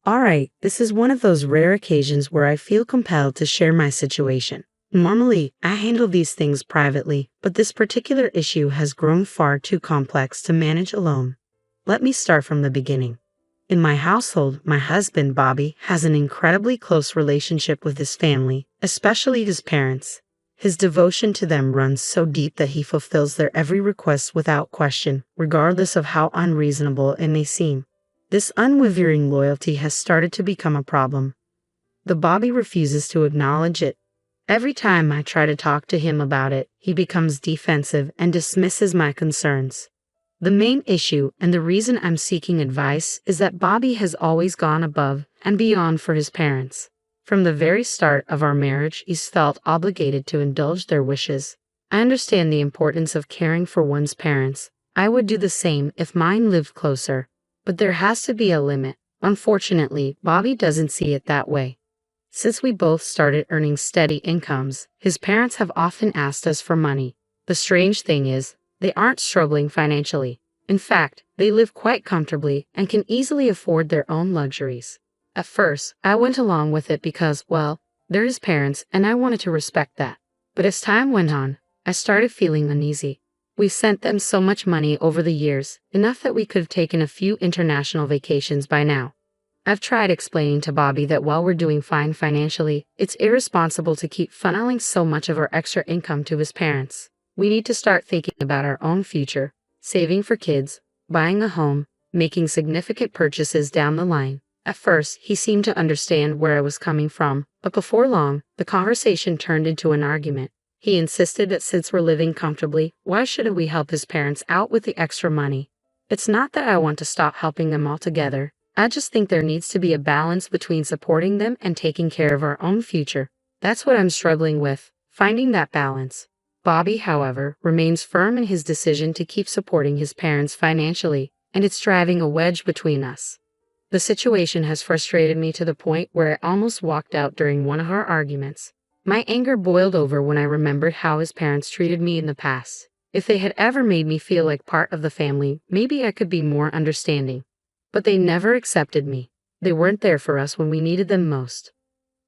Alright, this is one of those rare occasions where I feel compelled to share my situation. Normally, I handle these things privately, but this particular issue has grown far too complex to manage alone. Let me start from the beginning. In my household, my husband, Bobby, has an incredibly close relationship with his family, especially his parents. His devotion to them runs so deep that he fulfills their every request without question, regardless of how unreasonable it may seem. This unwavering loyalty has started to become a problem. The Bobby refuses to acknowledge it. Every time I try to talk to him about it, he becomes defensive and dismisses my concerns. The main issue, and the reason I'm seeking advice, is that Bobby has always gone above and beyond for his parents. From the very start of our marriage, he's felt obligated to indulge their wishes. I understand the importance of caring for one's parents. I would do the same if mine lived closer. But there has to be a limit. Unfortunately, Bobby doesn't see it that way. Since we both started earning steady incomes, his parents have often asked us for money. The strange thing is, they aren't struggling financially. In fact, they live quite comfortably and can easily afford their own luxuries. At first, I went along with it because, well, they're his parents and I wanted to respect that. But as time went on, I started feeling uneasy. We've sent them so much money over the years, enough that we could have taken a few international vacations by now. I've tried explaining to Bobby that while we're doing fine financially, it's irresponsible to keep funneling so much of our extra income to his parents. We need to start thinking about our own future, saving for kids, buying a home, making significant purchases down the line. At first, he seemed to understand where I was coming from, but before long, the conversation turned into an argument. He insisted that since we're living comfortably, why shouldn't we help his parents out with the extra money? It's not that I want to stop helping them altogether. I just think there needs to be a balance between supporting them and taking care of our own future. That's what I'm struggling with, finding that balance. Bobby, however, remains firm in his decision to keep supporting his parents financially, and it's driving a wedge between us. The situation has frustrated me to the point where I almost walked out during one of our arguments. My anger boiled over when I remembered how his parents treated me in the past. If they had ever made me feel like part of the family, maybe I could be more understanding. But they never accepted me. They weren't there for us when we needed them most.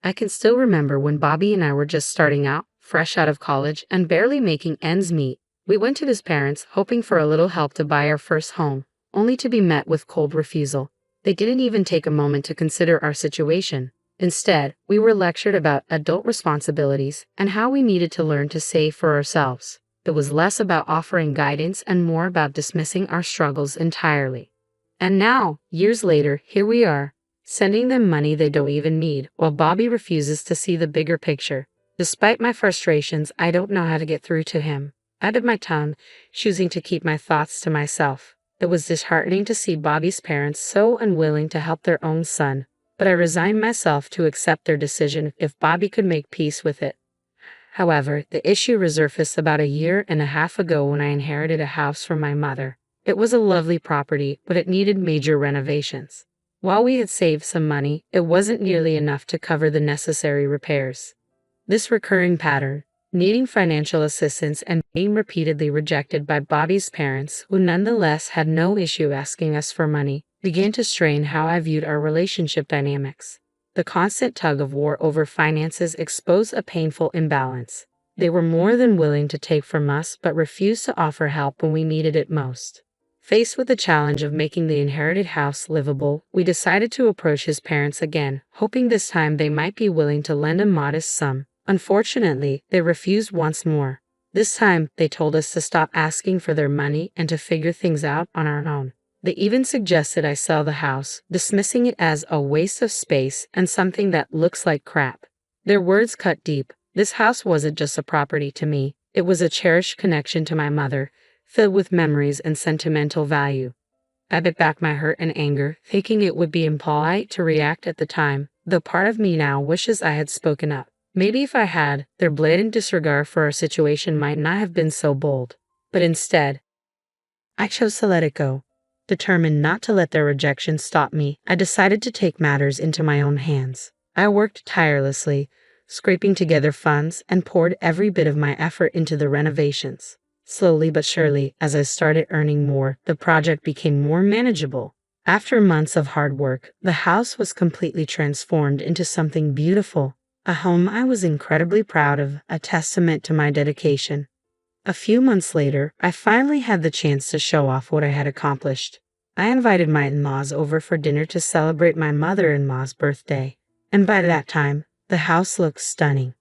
I can still remember when Bobby and I were just starting out, fresh out of college, and barely making ends meet. We went to his parents, hoping for a little help to buy our first home, only to be met with cold refusal. They didn't even take a moment to consider our situation. Instead, we were lectured about adult responsibilities and how we needed to learn to save for ourselves. It was less about offering guidance and more about dismissing our struggles entirely. And now, years later, here we are, sending them money they don't even need, while Bobby refuses to see the bigger picture. Despite my frustrations, I don't know how to get through to him. I bit my tongue, choosing to keep my thoughts to myself. It was disheartening to see Bobby's parents so unwilling to help their own son. But I resigned myself to accept their decision if Bobby could make peace with it. However, the issue resurfaced about a year and a half ago when I inherited a house from my mother. It was a lovely property, but it needed major renovations. While we had saved some money, it wasn't nearly enough to cover the necessary repairs. This recurring pattern, needing financial assistance and being repeatedly rejected by Bobby's parents, who nonetheless had no issue asking us for money, began to strain how I viewed our relationship dynamics. The constant tug of war over finances exposed a painful imbalance. They were more than willing to take from us but refused to offer help when we needed it most. Faced with the challenge of making the inherited house livable, we decided to approach his parents again, hoping this time they might be willing to lend a modest sum. Unfortunately, they refused once more. This time, they told us to stop asking for their money and to figure things out on our own. They even suggested I sell the house, dismissing it as a waste of space and something that looks like crap. Their words cut deep. This house wasn't just a property to me. It was a cherished connection to my mother, filled with memories and sentimental value. I bit back my hurt and anger, thinking it would be impolite to react at the time, though part of me now wishes I had spoken up. Maybe if I had, their blatant disregard for our situation might not have been so bold. But instead, I chose to let it go. Determined not to let their rejection stop me, I decided to take matters into my own hands. I worked tirelessly, scraping together funds, and poured every bit of my effort into the renovations. Slowly but surely, as I started earning more, the project became more manageable. After months of hard work, the house was completely transformed into something beautiful, a home I was incredibly proud of, a testament to my dedication. A few months later, I finally had the chance to show off what I had accomplished. I invited my in-laws over for dinner to celebrate my mother-in-law's birthday, and by that time, the house looked stunning.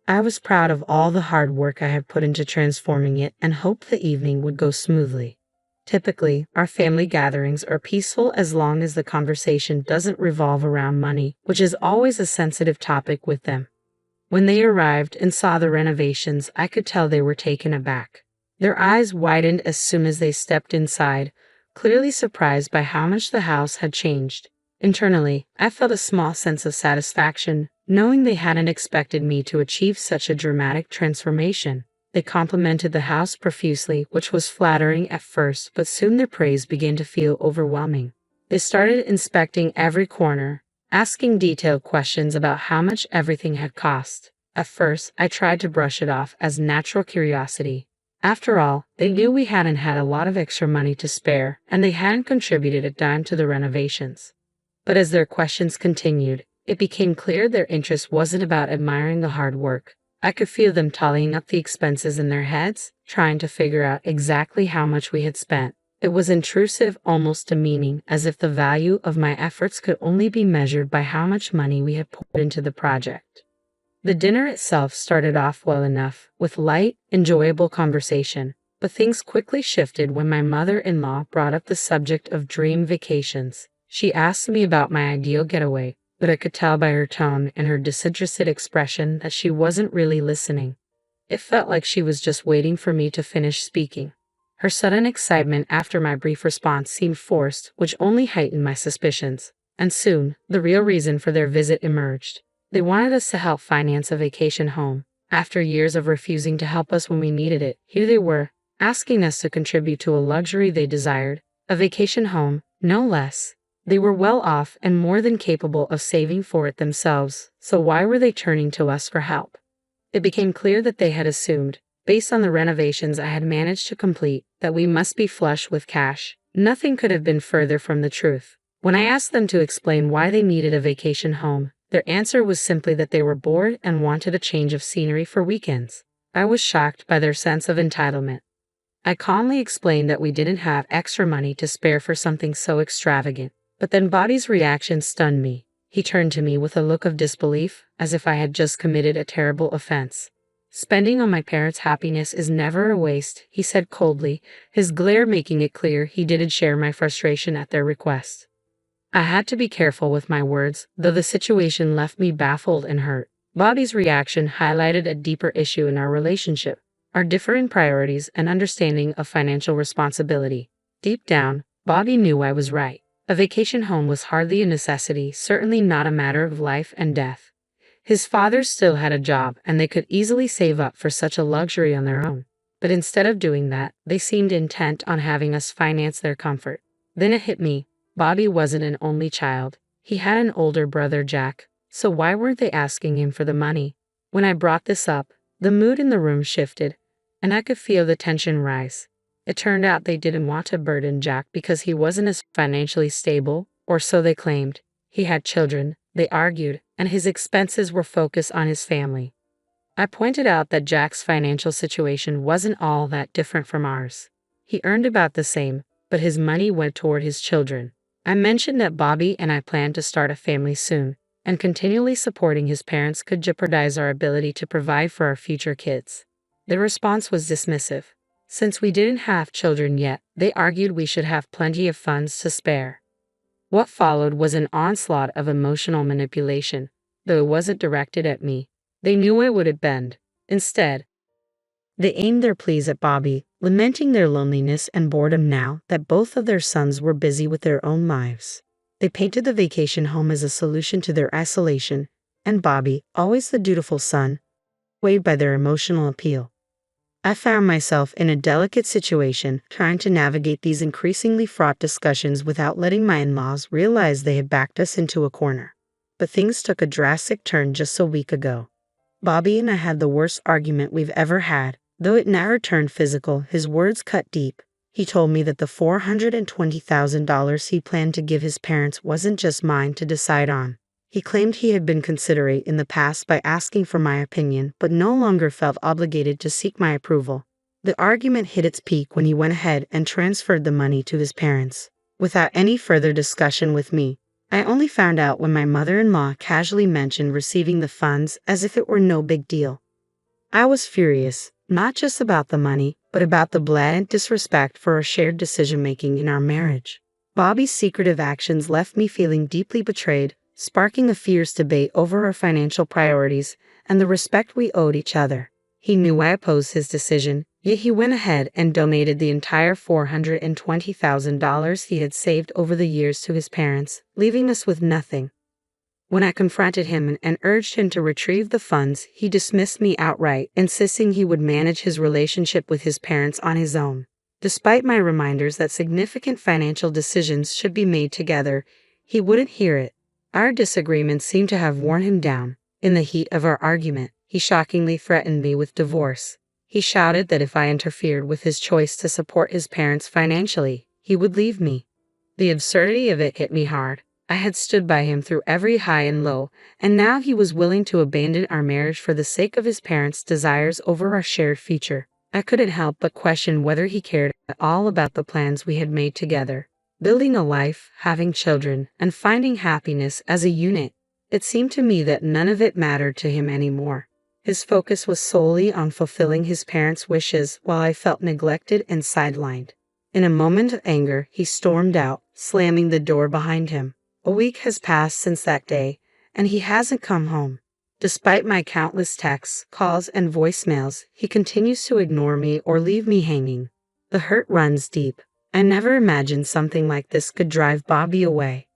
I was proud of all the hard work I had put into transforming it and hoped the evening would go smoothly. Typically, our family gatherings are peaceful as long as the conversation doesn't revolve around money, which is always a sensitive topic with them. When they arrived and saw the renovations, I could tell they were taken aback. Their eyes widened as soon as they stepped inside, clearly surprised by how much the house had changed. Internally, I felt a small sense of satisfaction, knowing they hadn't expected me to achieve such a dramatic transformation. They complimented the house profusely, which was flattering at first, but soon their praise began to feel overwhelming. They started inspecting every corner, asking detailed questions about how much everything had cost. At first, I tried to brush it off as natural curiosity. After all, they knew we hadn't had a lot of extra money to spare, and they hadn't contributed a dime to the renovations. But as their questions continued, it became clear their interest wasn't about admiring the hard work. I could feel them tallying up the expenses in their heads, trying to figure out exactly how much we had spent. It was intrusive, almost demeaning, as if the value of my efforts could only be measured by how much money we had poured into the project. The dinner itself started off well enough, with light, enjoyable conversation, but things quickly shifted when my mother-in-law brought up the subject of dream vacations. She asked me about my ideal getaway, but I could tell by her tone and her disinterested expression that she wasn't really listening. It felt like she was just waiting for me to finish speaking. Her sudden excitement after my brief response seemed forced, which only heightened my suspicions. And soon, the real reason for their visit emerged. They wanted us to help finance a vacation home. After years of refusing to help us when we needed it, here they were, asking us to contribute to a luxury they desired, a vacation home, no less. They were well off and more than capable of saving for it themselves, so why were they turning to us for help? It became clear that they had assumed, based on the renovations I had managed to complete, that we must be flush with cash. Nothing could have been further from the truth. When I asked them to explain why they needed a vacation home, their answer was simply that they were bored and wanted a change of scenery for weekends. I was shocked by their sense of entitlement. I calmly explained that we didn't have extra money to spare for something so extravagant. But then Bobby's reaction stunned me. He turned to me with a look of disbelief, as if I had just committed a terrible offense. "Spending on my parents' happiness is never a waste," he said coldly, his glare making it clear he didn't share my frustration at their request. I had to be careful with my words, though the situation left me baffled and hurt. Bobby's reaction highlighted a deeper issue in our relationship, our differing priorities and understanding of financial responsibility. Deep down, Bobby knew I was right. A vacation home was hardly a necessity, certainly not a matter of life and death. His father still had a job, and they could easily save up for such a luxury on their own. But instead of doing that, they seemed intent on having us finance their comfort. Then it hit me. Bobby wasn't an only child. He had an older brother, Jack. So why weren't they asking him for the money? When I brought this up, the mood in the room shifted, and I could feel the tension rise. It turned out they didn't want to burden Jack because he wasn't as financially stable, or so they claimed. He had children, they argued, and his expenses were focused on his family. I pointed out that Jack's financial situation wasn't all that different from ours. He earned about the same, but his money went toward his children. I mentioned that Bobby and I planned to start a family soon, and continually supporting his parents could jeopardize our ability to provide for our future kids. Their response was dismissive. Since we didn't have children yet, they argued we should have plenty of funds to spare. What followed was an onslaught of emotional manipulation, though it wasn't directed at me. They knew I wouldn't bend. Instead, they aimed their pleas at Bobby, lamenting their loneliness and boredom now that both of their sons were busy with their own lives. They painted the vacation home as a solution to their isolation, and Bobby, always the dutiful son, swayed by their emotional appeal. I found myself in a delicate situation, trying to navigate these increasingly fraught discussions without letting my in-laws realize they had backed us into a corner. But things took a drastic turn just a week ago. Bobby and I had the worst argument we've ever had, though it never turned physical. His words cut deep. He told me that the $420,000 he planned to give his parents wasn't just mine to decide on. He claimed he had been considerate in the past by asking for my opinion, but no longer felt obligated to seek my approval. The argument hit its peak when he went ahead and transferred the money to his parents, without any further discussion with me. I only found out when my mother-in-law casually mentioned receiving the funds as if it were no big deal. I was furious, not just about the money, but about the blatant disrespect for our shared decision-making in our marriage. Bobby's secretive actions left me feeling deeply betrayed, sparking a fierce debate over our financial priorities and the respect we owed each other. He knew I opposed his decision, yet he went ahead and donated the entire $420,000 he had saved over the years to his parents, leaving us with nothing. When I confronted him and urged him to retrieve the funds, he dismissed me outright, insisting he would manage his relationship with his parents on his own. Despite my reminders that significant financial decisions should be made together, he wouldn't hear it. Our disagreement seemed to have worn him down. In the heat of our argument, he shockingly threatened me with divorce. He shouted that if I interfered with his choice to support his parents financially, he would leave me. The absurdity of it hit me hard. I had stood by him through every high and low, and now he was willing to abandon our marriage for the sake of his parents' desires over our shared future. I couldn't help but question whether he cared at all about the plans we had made together. Building a life, having children, and finding happiness as a unit. It seemed to me that none of it mattered to him anymore. His focus was solely on fulfilling his parents' wishes while I felt neglected and sidelined. In a moment of anger, he stormed out, slamming the door behind him. A week has passed since that day, and he hasn't come home. Despite my countless texts, calls, and voicemails, he continues to ignore me or leave me hanging. The hurt runs deep. I never imagined something like this could drive Bobby away.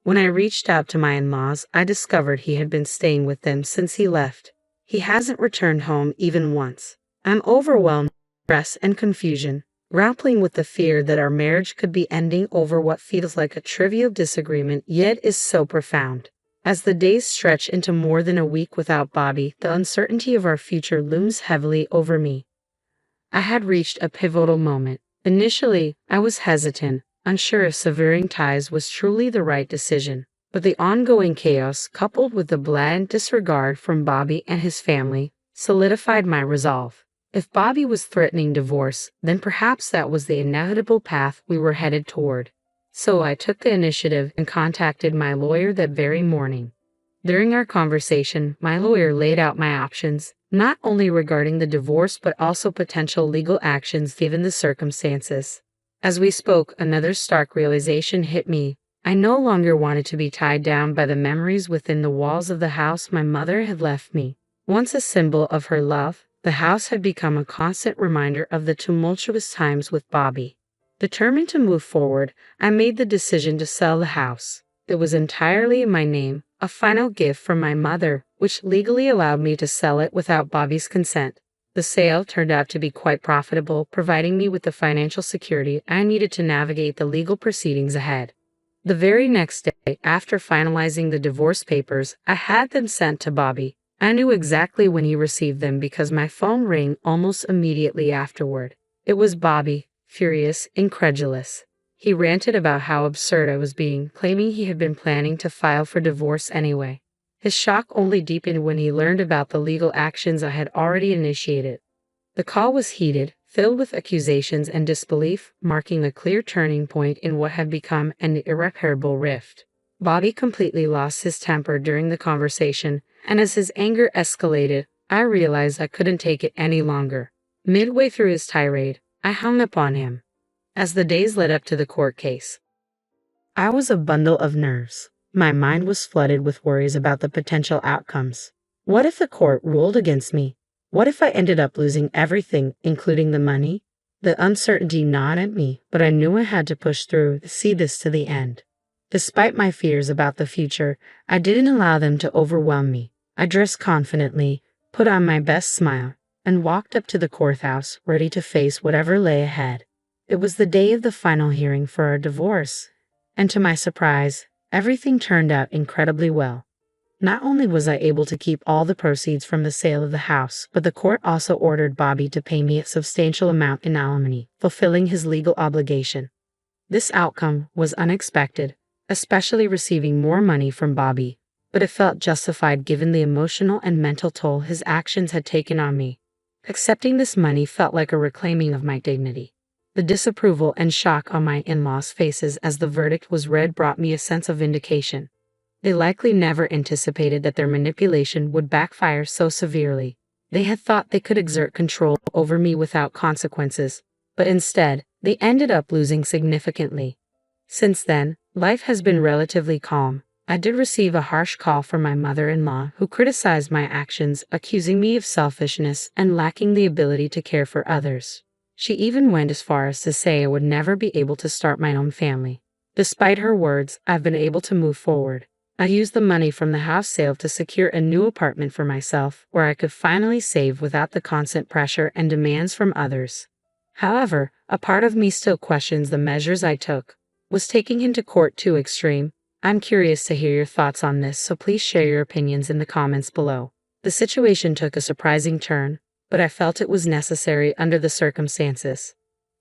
When I reached out to my in-laws, I discovered he had been staying with them since he left. He hasn't returned home even once. I'm overwhelmed with stress and confusion, grappling with the fear that our marriage could be ending over what feels like a trivial disagreement yet is so profound. As the days stretch into more than a week without Bobby, the uncertainty of our future looms heavily over me. I had reached a pivotal moment. Initially, I was hesitant, unsure if severing ties was truly the right decision. But the ongoing chaos, coupled with the blatant disregard from Bobby and his family, solidified my resolve. If Bobby was threatening divorce, then perhaps that was the inevitable path we were headed toward. So I took the initiative and contacted my lawyer that very morning. During our conversation, my lawyer laid out my options, not only regarding the divorce but also potential legal actions given the circumstances. As we spoke, another stark realization hit me. I no longer wanted to be tied down by the memories within the walls of the house my mother had left me. Once a symbol of her love, the house had become a constant reminder of the tumultuous times with Bobby. Determined to move forward, I made the decision to sell the house. It was entirely in my name, a final gift from my mother, which legally allowed me to sell it without Bobby's consent. The sale turned out to be quite profitable, providing me with the financial security I needed to navigate the legal proceedings ahead. The very next day, after finalizing the divorce papers, I had them sent to Bobby. I knew exactly when he received them because my phone rang almost immediately afterward. It was Bobby, furious, incredulous. He ranted about how absurd I was being, claiming he had been planning to file for divorce anyway. His shock only deepened when he learned about the legal actions I had already initiated. The call was heated, filled with accusations and disbelief, marking a clear turning point in what had become an irreparable rift. Bobby completely lost his temper during the conversation, and as his anger escalated, I realized I couldn't take it any longer. Midway through his tirade, I hung up on him. As the days led up to the court case, I was a bundle of nerves. My mind was flooded with worries about the potential outcomes. What if the court ruled against me? What if I ended up losing everything, including the money? The uncertainty gnawed at me, but I knew I had to push through to see this to the end. Despite my fears about the future, I didn't allow them to overwhelm me. I dressed confidently, put on my best smile, and walked up to the courthouse, ready to face whatever lay ahead. It was the day of the final hearing for our divorce, and to my surprise, everything turned out incredibly well. Not only was I able to keep all the proceeds from the sale of the house, but the court also ordered Bobby to pay me a substantial amount in alimony, fulfilling his legal obligation. This outcome was unexpected, especially receiving more money from Bobby, but it felt justified given the emotional and mental toll his actions had taken on me. Accepting this money felt like a reclaiming of my dignity. The disapproval and shock on my in-laws' faces as the verdict was read brought me a sense of vindication. They likely never anticipated that their manipulation would backfire so severely. They had thought they could exert control over me without consequences, but instead, they ended up losing significantly. Since then, life has been relatively calm. I did receive a harsh call from my mother-in-law who criticized my actions, accusing me of selfishness and lacking the ability to care for others. She even went as far as to say I would never be able to start my own family. Despite her words, I've been able to move forward. I used the money from the house sale to secure a new apartment for myself, where I could finally save without the constant pressure and demands from others. However, a part of me still questions the measures I took. Was taking him to court too extreme? I'm curious to hear your thoughts on this, so please share your opinions in the comments below. The situation took a surprising turn, but I felt it was necessary under the circumstances.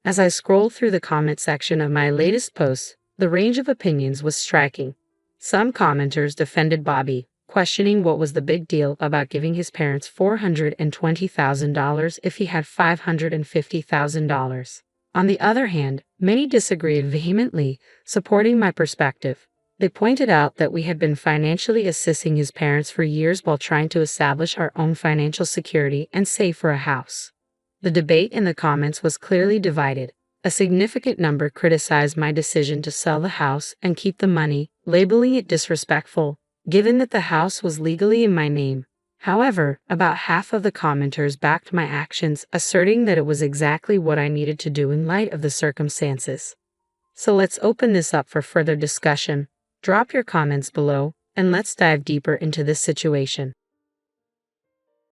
As I scrolled through the comment section of my latest post, the range of opinions was striking. Some commenters defended Bobby, questioning what was the big deal about giving his parents $420,000 if he had $550,000. On the other hand, many disagreed vehemently, supporting my perspective. They pointed out that we had been financially assisting his parents for years while trying to establish our own financial security and save for a house. The debate in the comments was clearly divided. A significant number criticized my decision to sell the house and keep the money, labeling it disrespectful, given that the house was legally in my name. However, about half of the commenters backed my actions, asserting that it was exactly what I needed to do in light of the circumstances. So let's open this up for further discussion. Drop your comments below, and let's dive deeper into this situation.